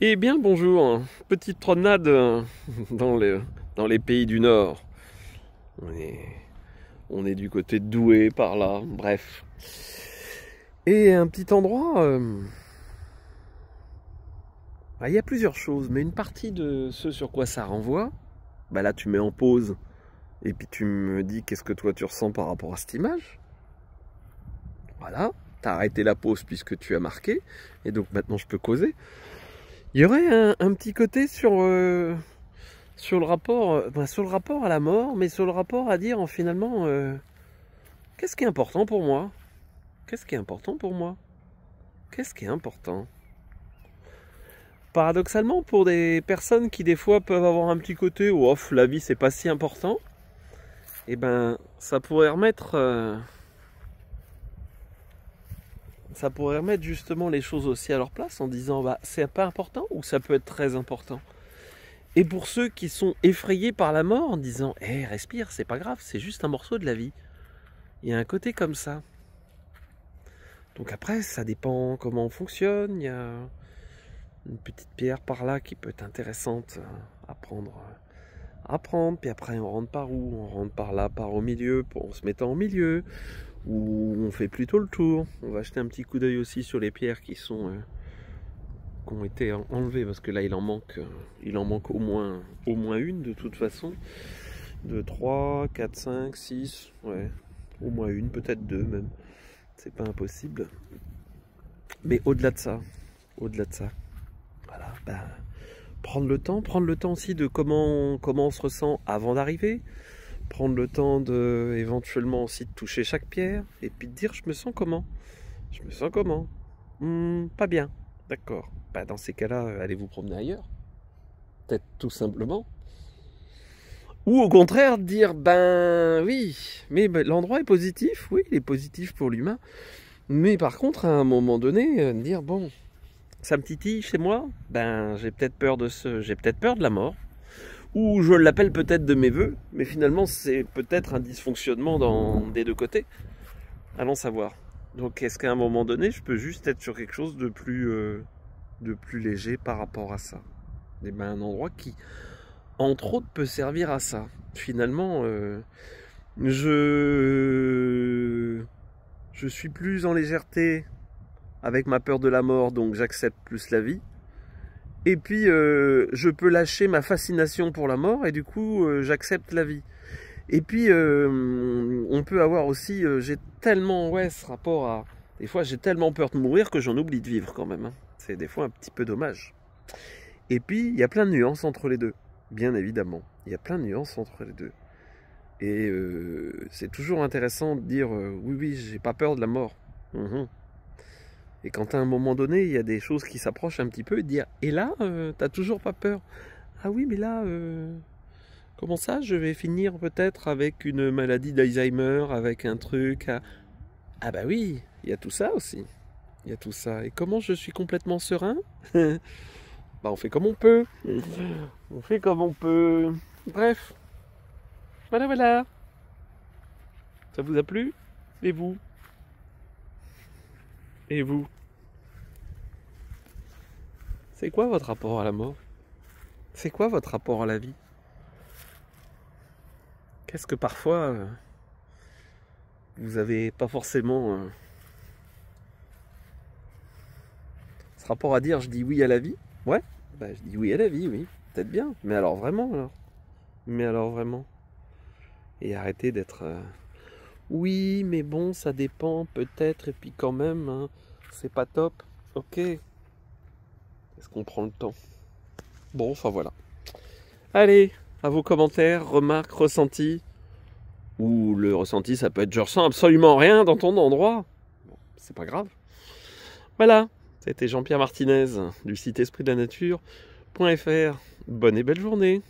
Eh bien le bonjour, petite promenade dans, dans les pays du Nord. On est, on est du côté de Douai par là, bref. Et un petit endroit, il y a plusieurs choses, mais une partie de ce sur quoi ça renvoie, bah là tu mets en pause et puis tu me dis qu'est-ce que toi tu ressens par rapport à cette image. Voilà, t'as arrêté la pause puisque tu as marqué, et donc maintenant je peux causer. Il y aurait un petit côté sur le rapport, sur le rapport à la mort, mais sur le rapport à dire finalement, qu'est-ce qui est important pour moi? Qu'est-ce qui est important pour moi? Qu'est-ce qui est important? Paradoxalement, pour des personnes qui des fois peuvent avoir un petit côté, oh, off, la vie c'est pas si important, et ça pourrait remettre justement les choses aussi à leur place en disant, bah c'est pas important ou ça peut être très important. Et pour ceux qui sont effrayés par la mort en disant, respire, c'est pas grave, c'est juste un morceau de la vie. Il y a un côté comme ça. Donc après, ça dépend comment on fonctionne. Il y a une petite pierre par là qui peut être intéressante à prendre. Puis après, on rentre par où? On rentre par là, par au milieu, en se mettant au milieu. Ou on fait plutôt le tour. On va jeter un petit coup d'œil aussi sur les pierres qui ont été enlevées. Parce que là, il en manque au moins une de toute façon. 2, 3, 4, 5, 6, ouais. Au moins une, peut-être deux même. C'est pas impossible. Mais au-delà de ça, voilà, prendre le temps aussi de comment on se ressent avant d'arriver, prendre le temps de éventuellement aussi de toucher chaque pierre, et puis de dire je me sens comment? Je me sens comment? Pas bien, d'accord. Dans ces cas-là, allez vous promener ailleurs. Peut-être tout simplement. Ou au contraire, dire ben oui, mais l'endroit est positif, oui, il est positif pour l'humain. Mais par contre, à un moment donné, dire bon, ça me titille chez moi, j'ai peut-être peur j'ai peut-être peur de la mort, ou je l'appelle peut-être de mes voeux, mais finalement c'est peut-être un dysfonctionnement des deux côtés. Allons savoir. Donc est-ce qu'à un moment donné, je peux juste être sur quelque chose de plus léger par rapport à ça? Et un endroit qui, entre autres, peut servir à ça. Finalement, je suis plus en légèreté avec ma peur de la mort, donc j'accepte plus la vie. Et puis je peux lâcher ma fascination pour la mort et du coup j'accepte la vie. Et puis on peut avoir aussi, j'ai tellement ce rapport à, des fois j'ai tellement peur de mourir que j'en oublie de vivre quand même, hein. C'est des fois un petit peu dommage. Et puis il y a plein de nuances entre les deux, bien évidemment. Il y a plein de nuances entre les deux. Et c'est toujours intéressant de dire oui, j'ai pas peur de la mort. Et quand à un moment donné, il y a des choses qui s'approchent un petit peu, et de dire et là, t'as toujours pas peur? Ah oui, mais là, comment ça, je vais finir peut-être avec une maladie d'Alzheimer, avec un truc. Ah bah oui, il y a tout ça aussi. Il y a tout ça. Et comment je suis complètement serein? On fait comme on peut. On fait comme on peut. Bref, voilà. Ça vous a plu? Et vous? Et vous? C'est quoi votre rapport à la mort? C'est quoi votre rapport à la vie? Qu'est-ce que parfois vous avez pas forcément ce rapport à dire je dis oui à la vie? Ouais, je dis oui à la vie, oui, peut-être bien. Mais alors vraiment alors? Mais alors vraiment? Et arrêtez d'être oui, mais bon, ça dépend peut-être, et puis quand même, hein, c'est pas top. Ok. Est-ce qu'on prend le temps? Bon, enfin voilà. Allez, à vos commentaires, remarques, ressentis. Ou le ressenti, ça peut être je ressens absolument rien dans ton endroit. Bon, c'est pas grave. Voilà, c'était Jean-Pierre Martinez du site esprit de la nature.fr. Bonne et belle journée.